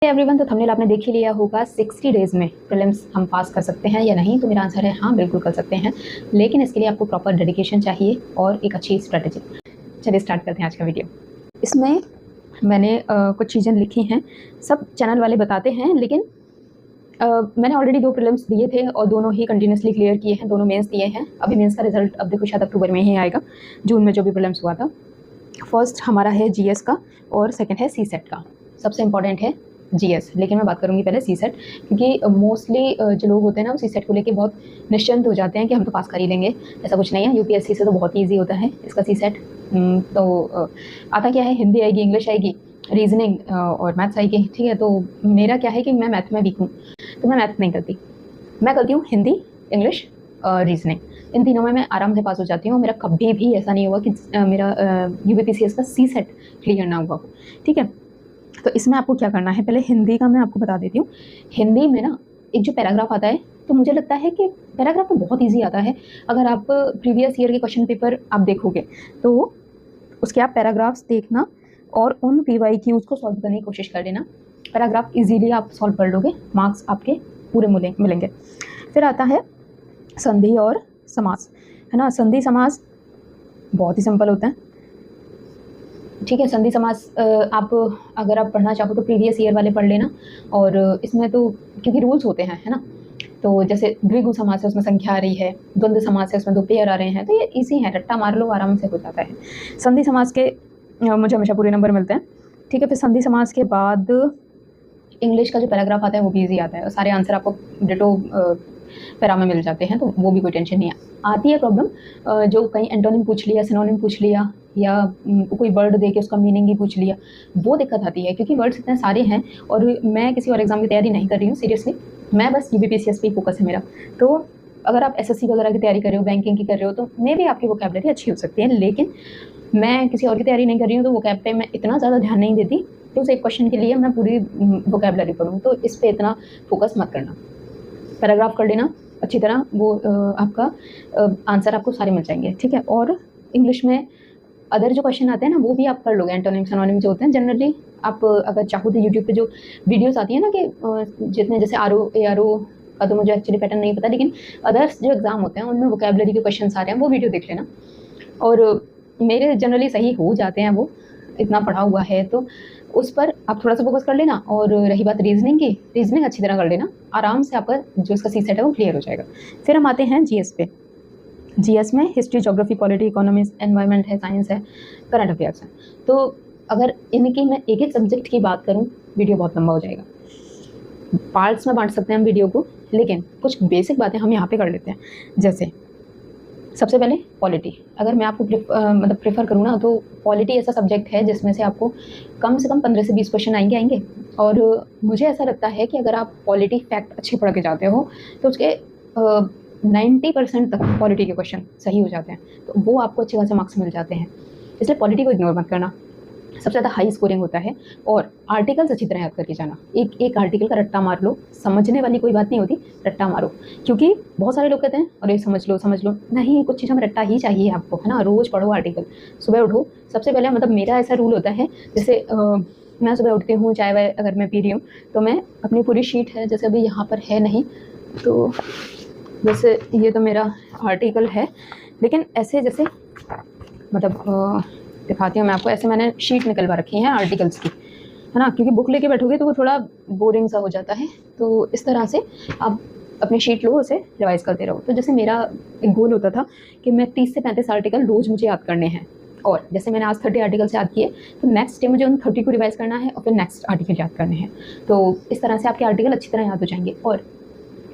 Everyone, तो thumbnail आपने देख ही लिया होगा। 60 डेज़ में प्रीलिम्स हम पास कर सकते हैं या नहीं? तो मेरा आंसर है हाँ, बिल्कुल कर सकते हैं, लेकिन इसके लिए आपको प्रॉपर डेडिकेशन चाहिए और एक अच्छी स्ट्रैटेजी। चलिए स्टार्ट करते हैं आज का वीडियो। इसमें मैंने कुछ चीज़ें लिखी हैं, सब चैनल वाले बताते हैं, लेकिन मैंने ऑलरेडी 2 प्रीलिम्स दिए थे और दोनों ही कंटिन्यूसली क्लियर किए हैं, दोनों मेंस दिए हैं। अभी मेंस का रिजल्ट अब देखो शायद अक्टूबर में ही आएगा, जून में जो भी प्रीलिम्स हुआ था। फर्स्ट हमारा है जीएस का और सेकंड है सीसेट का। सबसे इम्पॉर्टेंट है जीएस, लेकिन मैं बात करूँगी पहले सीसेट, क्योंकि मोस्टली जो लोग होते हैं ना वो सीसेट को लेके बहुत निश्चिंत हो जाते हैं कि हम तो पास कर ही लेंगे। ऐसा कुछ नहीं है, यूपीएससी से तो बहुत ईजी होता है इसका सीसेट। तो आता क्या है, हिंदी आएगी, इंग्लिश आएगी, रीजनिंग और मैथ्स आएगी, ठीक है। तो मेरा क्या है कि मैं मैथ में वीक हूँ, तो मैं मैथ नहीं करती, मैं करती हूँ हिंदी, इंग्लिश, रीजनिंग। इन तीनों में मैं आराम से पास हो जाती हूँ। मेरा कभी भी ऐसा नहीं हुआ कि मेरा यूपीपीसीएस का सीसेट क्लियर ना हुआ हो, ठीक है। तो इसमें आपको क्या करना है, पहले हिंदी का मैं आपको बता देती हूँ। हिंदी में ना एक जो पैराग्राफ आता है, तो मुझे लगता है कि पैराग्राफ तो बहुत ईजी आता है। अगर आप प्रीवियस ईयर के क्वेश्चन पेपर आप देखोगे तो उसके आप पैराग्राफ्स देखना और उन PYQs को सॉल्व करने की कोशिश कर लेना। पैराग्राफ इजीली आप सॉल्व कर लोगे, मार्क्स आपके पूरे मिलेंगे। फिर आता है संधि और समास, है ना। संधि समास बहुत ही सिंपल होता है, ठीक है। संधि समास आप अगर आप पढ़ना चाहो तो प्रीवियस ईयर वाले पढ़ लेना। और इसमें तो क्योंकि रूल्स होते हैं, है ना, तो जैसे द्विगु समास है उसमें संख्या आ रही है, द्वंद्व समास है उसमें 2 पेयर आ रहे हैं, तो ये इजी है, रट्टा मार लो आराम से हो जाता है। संधि समास के मुझे हमेशा पूरे नंबर मिलते हैं, ठीक है। फिर संधि समास के बाद इंग्लिश का जो पैराग्राफ आता है वो भी ईजी आता है और सारे आंसर आपको डिटो पैरा में मिल जाते हैं, तो वो भी कोई टेंशन नहीं है। आती है प्रॉब्लम जो कहीं एंटोनिम पूछ लिया, सिनोनिम पूछ लिया, या कोई वर्ड दे के उसका मीनिंग ही पूछ लिया, वो दिक्कत आती है, क्योंकि वर्ड्स इतने सारे हैं और मैं किसी और एग्जाम की तैयारी नहीं कर रही हूँ सीरियसली, मैं बस यूपीपीसीएस पे फोकस है मेरा। तो अगर आप एसएससी वगैरह की तैयारी कर रहे हो, बैंकिंग की कर रहे हो, तो मे भी आपकी वोकैबुलरी अच्छी हो सकती है, लेकिन मैं किसी और की तैयारी नहीं कर रही हूँ, तो वोकैब पे मैं इतना ज़्यादा ध्यान नहीं देती कि उस एक क्वेश्चन के लिए मैं पूरी वोकैबुलरी पढ़ूँ, तो इस पर इतना फोकस मत करना। पैराग्राफ कर लेना अच्छी तरह, वो आपका आंसर आपको सारे मिल जाएंगे, ठीक है। और इंग्लिश में अदर जो क्वेश्चन आते हैं ना वो भी आप कर लोगे, एंटोनिम सिनोनिम जो होते हैं जनरली आप अगर चाहो तो यूट्यूब पे जो वीडियोस आती है ना कि जितने जैसे RO ARO का तो मुझे एक्चुअली पैटर्न नहीं पता, लेकिन अदर्स जो एग्जाम होते हैं उनमें वोकैबुलरी के क्वेश्चन आ रहे हैं, वो वीडियो देख लेना। और मेरे जनरली सही हो जाते हैं, वो इतना पढ़ा हुआ है, तो उस पर आप थोड़ा सा फोकस कर लेना। और रही बात रीजनिंग की, रीजनिंग अच्छी तरह कर लेना, आराम से आपका जो इसका सीसेट है वो क्लियर हो जाएगा। फिर हम आते हैं जीएस पे। जीएस में history, geography, polity, economics, environment है, साइंस है, करंट अफेयर्स है। तो अगर इनकी मैं एक एक सब्जेक्ट की बात करूँ, वीडियो बहुत लंबा हो जाएगा। पार्ट्स में बांट सकते हैं हम वीडियो को, लेकिन कुछ बेसिक बातें हम यहाँ पे कर लेते हैं। जैसे सबसे पहले पॉलिटी, अगर मैं आपको मतलब प्रेफर करूँ ना, तो पॉलिटी ऐसा सब्जेक्ट है जिसमें से आपको कम से कम 15 से 20 क्वेश्चन आएंगे। और मुझे ऐसा लगता है कि अगर आप पॉलिटी फैक्ट अच्छे पढ़ के जाते हो तो उसके 90% तक पॉलिटी के क्वेश्चन सही हो जाते हैं, तो वो आपको अच्छे खासे मार्क्स मिल जाते हैं। इसलिए पॉलिटी को इग्नोर मत करना, सबसे ज़्यादा हाई स्कोरिंग होता है। और आर्टिकल्स अच्छी तरह याद करके जाना, एक एक आर्टिकल का रट्टा मार लो, समझने वाली कोई बात नहीं होती, रट्टा मारो। क्योंकि बहुत सारे लोग कहते हैं अरे समझ लो, नहीं, कुछ चीज़ों में रट्टा ही चाहिए आपको, है ना। रोज़ पढ़ो आर्टिकल, सुबह उठो, सबसे पहले मतलब मेरा ऐसा रूल होता है, जैसे मैं सुबह उठती हूँ, चाय वाय अगर मैं पी रही हूँ तो मैं अपनी पूरी शीट है, जैसे अभी यहाँ पर है नहीं, तो जैसे ये तो मेरा आर्टिकल है, लेकिन ऐसे जैसे मतलब दिखाती हूँ मैं आपको, ऐसे मैंने शीट निकलवा रखी है आर्टिकल्स की, है ना, क्योंकि बुक लेके बैठोगे तो वो थोड़ा बोरिंग सा हो जाता है। तो इस तरह से आप अपनी शीट लो, उसे रिवाइज़ करते रहो। तो जैसे मेरा एक गोल होता था कि मैं 30 से 35 आर्टिकल रोज़ मुझे याद करने हैं, और जैसे मैंने आज 30 आर्टिकल्स याद किए, तो नेक्स्ट डे मुझे उन 30 को रिवाइज़ करना है और फिर नेक्स्ट आर्टिकल याद करने हैं। तो इस तरह से आपके आर्टिकल अच्छी तरह याद हो जाएंगे। और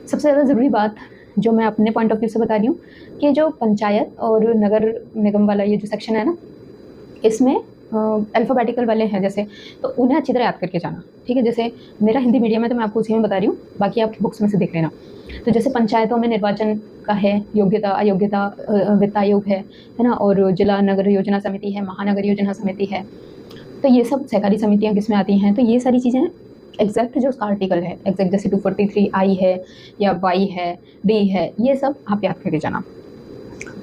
सबसे ज़्यादा ज़रूरी बात जो मैं अपने पॉइंट ऑफ व्यू से बता रही हूँ कि जो पंचायत और नगर निगम वाला ये जो सेक्शन है ना, इसमें अल्फ़ाबेटिकल वाले हैं जैसे, तो उन्हें अच्छी तरह याद करके जाना, ठीक है। जैसे मेरा हिंदी मीडियम है तो मैं आपको उसी में बता रही हूँ, बाकी आप बुक्स में से देख लेना। तो जैसे पंचायतों में निर्वाचन का है, योग्यता अयोग्यता, वित्त आयोग है ना, और जिला नगर योजना समिति है, महानगर योजना समिति है, तो ये सब सहकारी समितियाँ किस में आती हैं, तो ये सारी चीज़ें एग्जैक्ट जो उसका आर्टिकल है, एग्जैक्ट जैसे 243I है या Y है, D है, ये सब आप याद करके जाना।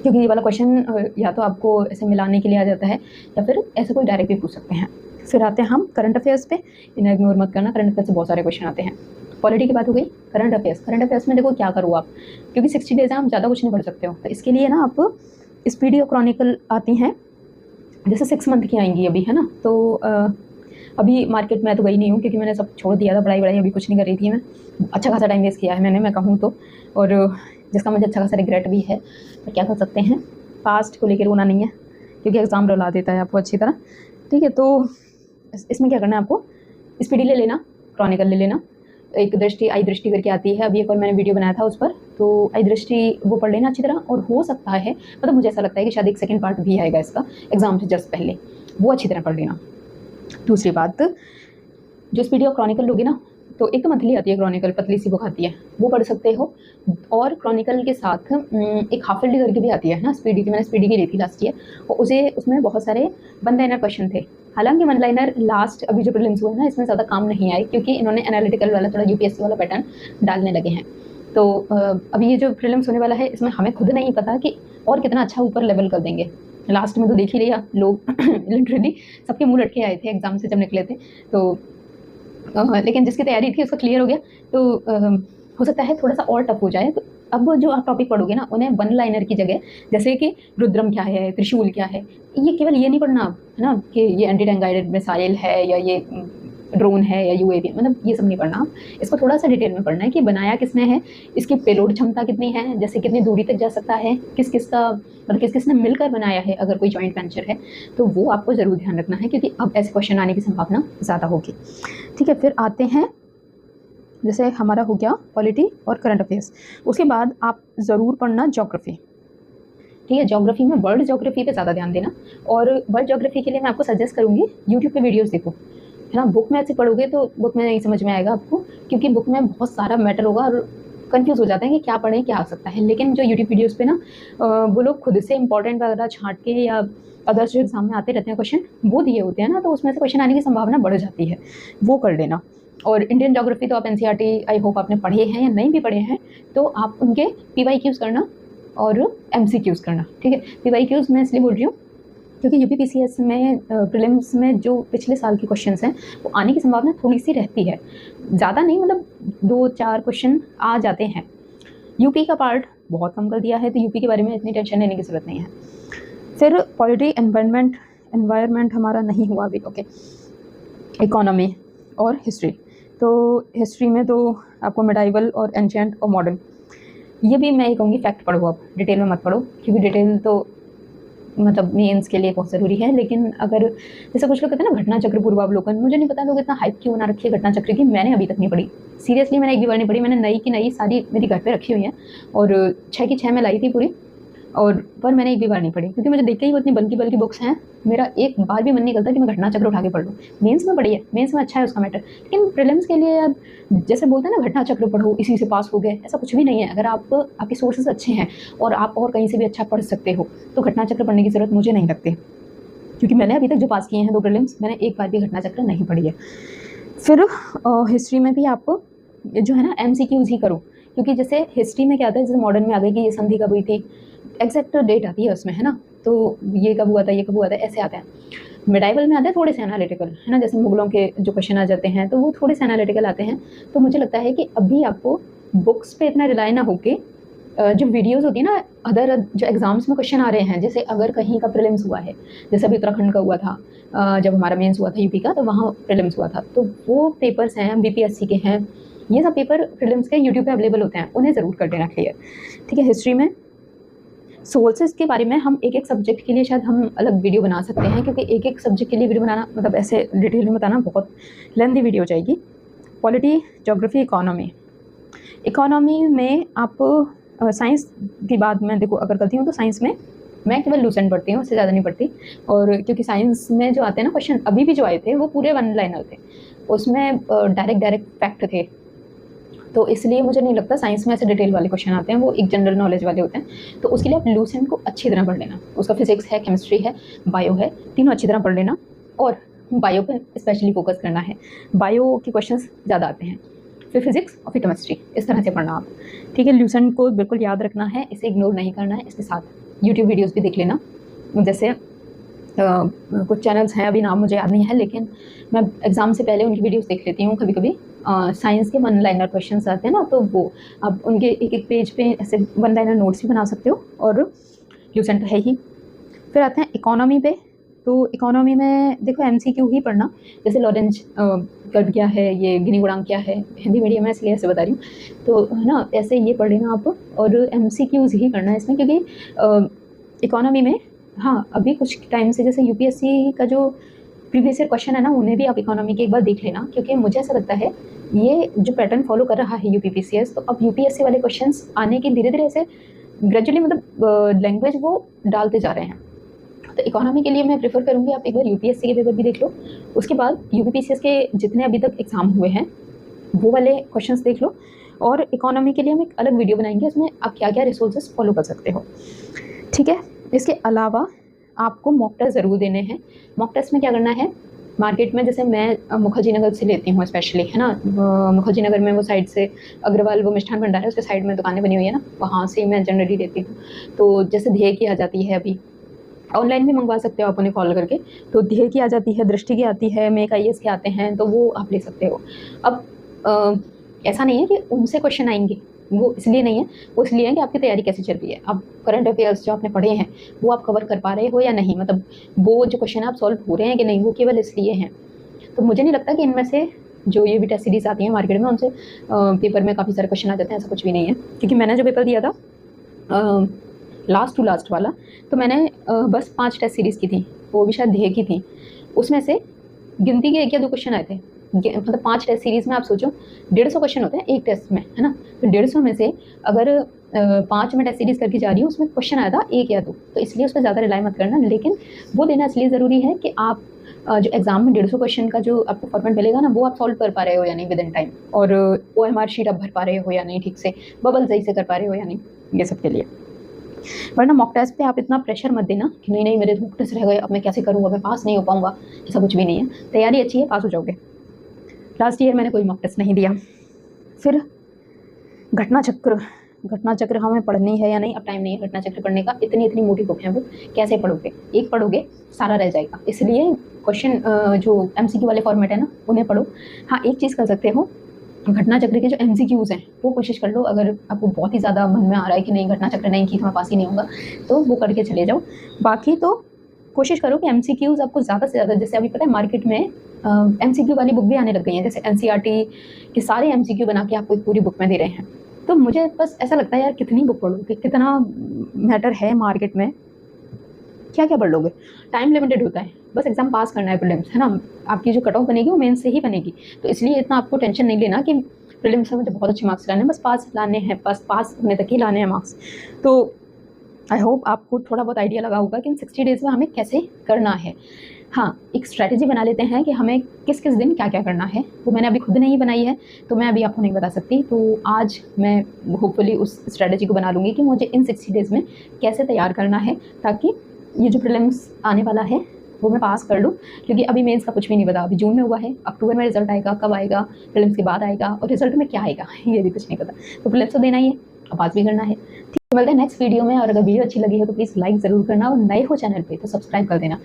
क्योंकि ये वाला क्वेश्चन या तो आपको ऐसे मिलाने के लिए आ जाता है, या फिर ऐसे कोई डायरेक्ट भी पूछ सकते हैं। फिर आते हैं हम करंट अफेयर्स पे, इन्हें इग्नोर मत करना, करंट अफेयर्स से बहुत सारे क्वेश्चन आते हैं। पॉलिटी की बात हो गई, करंट अफेयर्स में देखो क्या करो आप, क्योंकि 60 डेज आप ज़्यादा कुछ नहीं पढ़ सकते हो, तो इसके लिए ना आप स्पीडी और क्रॉनिकल आती हैं, जैसे 6 मंथ की आएंगी अभी, है ना। तो अभी मार्केट में तो गई नहीं हूँ, क्योंकि मैंने सब छोड़ दिया था, पढ़ाई अभी कुछ नहीं कर रही थी मैं, अच्छा खासा टाइम वेस्ट किया है मैंने, मैं कहूँ तो, और जिसका मुझे अच्छा खासा रिग्रेट भी है। तो क्या कर सकते हैं, पास्ट को लेकर रोना नहीं है, क्योंकि एग्ज़ाम रुला देता है आपको अच्छी तरह, ठीक है। तो इसमें क्या करना है आपको, स्पीडी ले लेना, क्रॉनिकल ले लेना, एक दृष्टि आई दृष्टि करके आती है, अभी एक और मैंने वीडियो बनाया था उस पर, तो आई दृष्टि वो पढ़ लेना अच्छी तरह, और हो सकता है, मतलब मुझे ऐसा लगता है कि शायद एक सेकंड पार्ट भी आएगा इसका एग्जाम से जस्ट पहले, वो अच्छी तरह पढ़ लेना। दूसरी बात, जो स्पीडी और क्रॉनिकल लोगे ना, तो एक तो मंथली आती है क्रॉनिकल, पतली सी बुक आती है, वो पढ़ सकते हो, और क्रॉनिकल के साथ एक हाफ ईयरली करके भी आती है ना स्पीडी की, मैंने स्पीडी की ली थी लास्ट ईयर, और उसमें बहुत सारे वन लाइनर क्वेश्चन थे। हालांकि वन लाइनर लास्ट अभी जो प्रीलिम्स हुए ना, इसमें ज़्यादा काम नहीं आए, क्योंकि इन्होंने एनालिटिकल वाला थोड़ा यूपीएससी वाला पैटर्न डालने लगे हैं। तो अभी ये जो प्रीलिम्स होने वाला है, इसमें हमें खुद नहीं पता कि और कितना अच्छा ऊपर लेवल कर देंगे। लास्ट में तो देख ही लिया, लोग लिटरली सबके मुँह लटके आए थे एग्जाम से जब निकले थे, तो लेकिन जिसकी तैयारी थी उसका क्लियर हो गया, तो हो सकता है थोड़ा सा और टफ हो जाए। तो अब जो आप टॉपिक पढ़ोगे ना, उन्हें वन लाइनर की जगह, जैसे कि रुद्रम क्या है, त्रिशूल क्या है, ये केवल ये नहीं पढ़ना आप, है ना, कि ये एंटी टैंक गाइडेड मिसाइल है, या ये ड्रोन है, या यूएवी, मतलब ये सब नहीं पढ़ना आप, इसको थोड़ा सा डिटेल में पढ़ना है कि बनाया किसने है, इसकी पेलोड क्षमता कितनी है, जैसे कितनी दूरी तक जा सकता है, किस किसने मिलकर बनाया है, अगर कोई जॉइंट वेंचर है, तो वो आपको ज़रूर ध्यान रखना है, क्योंकि अब ऐसे क्वेश्चन आने की संभावना ज़्यादा होगी, ठीक है। फिर आते हैं, जैसे हमारा हो गया पॉलिटी और करंट अफेयर्स, उसके बाद आप ज़रूर पढ़ना ज्योग्राफी, ठीक है। ज्योग्राफी में वर्ल्ड ज्योग्राफी पे ज़्यादा ध्यान देना, और वर्ल्ड ज्योग्राफी के लिए मैं आपको सजेस्ट करूँगी यूट्यूब पे वीडियोस देखो, है ना। बुक में ऐसे पढ़ोगे तो बुक में नहीं समझ में आएगा आपको, क्योंकि बुक में बहुत सारा मैटर होगा और कंफ्यूज हो जाते हैं कि क्या पढ़ें क्या आ सकता है। लेकिन जो यूट्यूब वीडियोस पे ना वो लोग खुद से इंपॉर्टेंट वगैरह छांट के, या अदर्स जो एग्जाम में आते रहते हैं क्वेश्चन, वो दिए होते हैं ना, तो उसमें से क्वेश्चन आने की संभावना बढ़ जाती है, वो कर लेना। और इंडियन ज्योग्राफी तो आप एनसीईआरटी आई होप आपने पढ़े हैं, या नहीं भी पढ़े हैं तो आप उनके पीवाईक्यूज करना और एमसीक्यूज करना, ठीक है। पीवाईक्यूज मैं इसलिए बोल रही हूँ क्योंकि यूपीपीसीएस में प्रीलिम्स में जो पिछले साल के क्वेश्चंस हैं, वो आने की संभावना थोड़ी सी रहती है, ज़्यादा नहीं, मतलब 2-4 क्वेश्चन आ जाते हैं। यूपी का पार्ट बहुत कम कर दिया है, तो यूपी के बारे में इतनी टेंशन लेने की ज़रूरत नहीं है। फिर पॉलिटी, एनवायरनमेंट हमारा नहीं हुआ अभी, ओके। इकोनॉमी और हिस्ट्री, तो हिस्ट्री में तो आपको मिडाइवल और एंशिएंट और मॉडर्न, ये भी मैं ये कहूँगी फैक्ट पढ़ो, आप डिटेल में मत पढ़ो, क्योंकि डिटेल तो मतलब मेंस के लिए बहुत ज़रूरी है। लेकिन अगर जैसे कुछ लोग कहते हैं ना घटना चक्र पूर्वावलोकन, मुझे नहीं पता लोग इतना हाइप क्यों बना रखी है घटना चक्र की, मैंने अभी तक नहीं पढ़ी, सीरियसली मैंने एक भी बार नहीं पढ़ी, मैंने नई की नई सारी मेरी घर पे रखी हुई हैं, और 6 की 6 मैं लाई थी पूरी, और पर मैंने एक भी बार नहीं पढ़ी, क्योंकि मुझे देख के ही वो इतनी बल्कि बुक्स हैं, मेरा एक बार भी मन नहीं करता कि मैं घटना चक्र उठा के पढ़ लूँ। मेंस में पढ़ी है, मेंस में अच्छा है उसका मैटर, लेकिन प्रीलिम्स के लिए यार जैसे बोलते हैं ना घटना चक्र पढ़ो इसी से पास हो गए, ऐसा कुछ भी नहीं है। अगर आपके सोर्सेज अच्छे हैं और आप और कहीं से भी अच्छा पढ़ सकते हो, तो घटना चक्र पढ़ने की ज़रूरत मुझे नहीं लगती, क्योंकि मैंने अभी तक जो पास किए हैं 2 प्रीलिम्स, मैंने एक बार भी घटना चक्र नहीं पढ़ी है। फिर हिस्ट्री में भी आप जो है ना एमसीक्यूज ही करो, क्योंकि जैसे हिस्ट्री में क्या आता है, जैसे मॉडर्न में आ गई कि ये संधि कब हुई थी, एग्जैक्ट डेट आती है उसमें, है ना, तो ये कब हुआ था, ये कब हुआ था, ऐसे आते हैं। मिडाइवल में आते हैं थोड़े से एनालिटिकल, है ना, जैसे मुगलों के जो क्वेश्चन आ जाते हैं, तो वो थोड़े से एनालिटिकल आते हैं। तो मुझे लगता है कि अभी आपको बुक्स पे इतना रिलाई ना होके, जो वीडियोज़ होती है ना, अदर जो एग्जाम्स में क्वेश्चन आ रहे हैं, जैसे अगर कहीं का प्रीलिम्स हुआ है, जैसे अभी उत्तराखंड का हुआ था, जब हमारा मेंस हुआ था यूपी का, तो वहाँ प्रीलिम्स हुआ था, तो वो पेपर्स हैं बीपीएससी के हैं, ये सब पेपर प्रीलिम्स के यूट्यूब पे अवेलेबल होते हैं, उन्हें ज़रूर कर देना क्लियर, ठीक है। हिस्ट्री में सोर्सेज के बारे में हम एक सब्जेक्ट के लिए शायद हम अलग वीडियो बना सकते हैं, क्योंकि एक सब्जेक्ट के लिए वीडियो बनाना, मतलब ऐसे डिटेल में बताना बहुत लेंथी वीडियो हो जाएगी। पॉलिटी, ज्योग्राफी, इकोनॉमी में आप साइंस की बात मैं देखो अगर करती हूँ, तो साइंस में मैं केवल लूसेंट पढ़ती हूँ, उससे ज़्यादा नहीं पढ़ती, और क्योंकि साइंस में जो आते हैं ना क्वेश्चन, अभी भी जो आए थे वो पूरे वन लाइनर थे, उसमें डायरेक्ट फैक्ट थे, तो इसलिए मुझे नहीं लगता साइंस में ऐसे डिटेल वाले क्वेश्चन आते हैं, वो एक जनरल नॉलेज वाले होते हैं। तो उसके लिए आप लूसेंट को अच्छी तरह पढ़ लेना, उसका फिजिक्स है, केमिस्ट्री है, बायो है, तीनों अच्छी तरह पढ़ लेना, और बायो पर स्पेशली फोकस करना है, बायो के क्वेश्चंस ज़्यादा आते हैं, फिर फिजिक्स और फिर केमिस्ट्री, इस तरह से पढ़ना आप, ठीक है। लूसेंट को बिल्कुल याद रखना है, इसे इग्नोर नहीं करना है, इसके साथ यूट्यूब वीडियोज़ भी देख लेना, जैसे कुछ चैनल्स हैं, अभी नाम मुझे याद नहीं है, लेकिन मैं एग्ज़ाम से पहले उनकी वीडियोस देख लेती हूँ कभी कभी। साइंस के वन लाइनर क्वेश्चंस आते हैं ना, तो वो आप उनके एक एक पेज पे ऐसे वन लाइनर नोट्स भी बना सकते हो, और ल्यूसेंट तो है ही। फिर आते हैं इकोनॉमी पे। तो इकोनॉमी में देखो एमसीक्यू ही पढ़ना, जैसे लॉरेंज कर्व क्या है, ये गिनी गुणांक क्या है, हिंदी मीडियम है इसलिए ऐसे बता रही हूँ, तो है ना, ऐसे ये पढ़ लेना आप, और एमसीक्यूज़ ही करना है इसमें, क्योंकि इकोनॉमी में हाँ अभी कुछ टाइम से जैसे यूपीएससी का जो प्रीवियस ईयर क्वेश्चन है ना, उन्हें भी आप इकोनॉमी के एक बार देख लेना, क्योंकि मुझे ऐसा लगता है ये जो पैटर्न फॉलो कर रहा है यूपीपीसीएस, तो अब यूपीएससी वाले क्वेश्चंस आने की धीरे धीरे ऐसे ग्रेजुअली मतलब लैंग्वेज वो डालते जा रहे हैं। तो इकोनॉमी के लिए मैं प्रेफर करूँगी आप एक बार यूपीएससी के पेपर भी देख लो, उसके बाद यूपीपीसीएस के जितने अभी तक एग्ज़ाम हुए हैं वो वाले क्वेश्चंस देख लो, और इकोनॉमी के लिए हम एक अलग वीडियो बनाएंगे, उसमें आप क्या क्या रिसोर्सेज फॉलो कर सकते हो, ठीक है। इसके अलावा आपको मॉक टेस्ट ज़रूर देने हैं। मॉक टेस्ट में क्या करना है, मार्केट में जैसे मैं मुखर्जी नगर से लेती हूँ स्पेशली, है ना, मुखर्जी नगर में वो साइड से अग्रवाल वो मिष्ठान भंडार है, उसके साइड में दुकानें बनी हुई है ना, वहाँ से मैं जनरली लेती हूँ। तो जैसे ध्येय की आ जाती है, अभी ऑनलाइन भी मंगवा सकते हो आप उन्हें कॉल करके, तो ध्येय की आ जाती है, दृष्टि की आती है, मेक आईएएस के आते हैं, तो वो आप ले सकते हो। अब ऐसा नहीं है कि उनसे क्वेश्चन आएंगे, वो इसलिए नहीं है, वो इसलिए है कि आपकी तैयारी कैसी चल रही है, आप करंट अफेयर्स जो आपने पढ़े हैं वो आप कवर कर पा रहे हो या नहीं, मतलब वो जो क्वेश्चन आप सॉल्व हो रहे हैं कि नहीं, वो केवल इसलिए हैं। तो मुझे नहीं लगता कि इनमें से जो ये भी टेस्ट सीरीज आती हैं मार्केट में, उनसे पेपर में काफ़ी सारे क्वेश्चन आ जाते हैं, ऐसा कुछ भी नहीं है। क्योंकि मैंने जो पेपर दिया था लास्ट टू लास्ट वाला, तो मैंने बस 5 टेस्ट सीरीज़ की थी, वो भी शायद ध्येय की थी, उसमें से गिनती के 1 या 2 क्वेश्चन आए थे, मतलब 5 टेस्ट सीरीज़ में आप सोचो 150 क्वेश्चन होते हैं एक टेस्ट में, है ना, तो 150 में से अगर 5 में टेस्ट सीरीज़ करके जा रही हूँ, उसमें क्वेश्चन आया था 1 या 2, तो इसलिए उस पर ज़्यादा रिलाई मत करना, लेकिन वो देना इसलिए ज़रूरी है कि आप जो एग्जाम में 150 क्वेश्चन का जो आपको फॉर्मेट मिलेगा ना, वो आप सॉल्व कर पा रहे हो या नहीं विद इन टाइम, और ओएमआर शीट आप भर पा रहे हो या नहीं ठीक से, बबल सही से कर पा रहे हो या नहीं, ये सब के लिए। वरना मॉक टेस्ट पे आप इतना प्रेशर मत देना कि नहीं नहीं मेरे मॉक टेस्ट रह गए, अब मैं कैसे करूँगा, मैं पास नहीं हो पाऊँगा, ऐसा कुछ भी नहीं है, तैयारी अच्छी है, पास हो जाओगे। लास्ट ईयर मैंने कोई मॉक टेस्ट नहीं दिया। फिर घटना चक्र हमें पढ़नी है या नहीं, अब टाइम नहीं है घटना चक्र पढ़ने का, इतनी इतनी मोटी बुक है वो, कैसे पढ़ोगे, एक पढ़ोगे सारा रह जाएगा, इसलिए क्वेश्चन जो एमसीक्यू वाले फॉर्मेट है ना उन्हें पढ़ो। हाँ एक चीज़ कर सकते हो, घटना चक्र के जो एमसीक्यूज़ हैं वो कोशिश कर लो, अगर आपको बहुत ही ज़्यादा मन में आ रहा है कि नहीं घटना चक्र नहीं की तो मैं पास ही नहीं होगा, तो वो करके चले जाओ। बाकी तो कोशिश करो कि एमसीक्यूज़ आपको ज़्यादा से ज़्यादा, जैसे अभी पता है मार्केट में एमसीक्यू वाली बुक भी आने लग गई हैं, जैसे एनसीईआरटी के सारे एमसीक्यू बना के आपको एक पूरी बुक में दे रहे हैं। तो मुझे बस ऐसा लगता है यार कितनी बुक पढ़ोगे, कितना मैटर है मार्केट में, क्या क्या पढ़ लोगे, टाइम लिमिटेड होता है, बस एग्जाम पास करना है, प्रीलिम्स है ना, आपकी जो कट ऑफ बनेगी वो मेंस से ही बनेगी, तो इसलिए इतना आपको टेंशन नहीं लेना कि प्रीलिम्स में मुझे बहुत अच्छे मार्क्स लाने हैं, बस पास लाने हैं, बस पास होने तक ही लाने हैं मार्क्स। तो आई होप आपको थोड़ा बहुत आइडिया लगा होगा कि इन 60 डेज़ में हमें कैसे करना है। हाँ एक स्ट्रैटेजी बना लेते हैं कि हमें किस किस दिन क्या क्या करना है, वो मैंने अभी खुद नहीं बनाई है, तो मैं अभी आपको नहीं बता सकती, तो आज मैं होपफुली उस स्ट्रैटेजी को बना लूँगी कि मुझे इन 60 डेज़ में कैसे तैयार करना है, ताकि ये जो प्रीलिम्स आने वाला है वो मैं पास कर लूँ, क्योंकि अभी मेंस का कुछ भी नहीं पता, अभी जून में हुआ है, अक्टूबर में रिजल्ट आएगा, कब आएगा, प्रीलिम्स के बाद आएगा, और रिजल्ट में क्या आएगा ये भी कुछ नहीं पता, तो प्रीलिम्स तो देना ही है और पास भी करना है। ठीक, मिलते हैं नेक्स्ट वीडियो में, और अगर वीडियो अच्छी लगी है तो प्लीज़ लाइक ज़रूर करना, और नए हो चैनल पे तो सब्सक्राइब कर देना।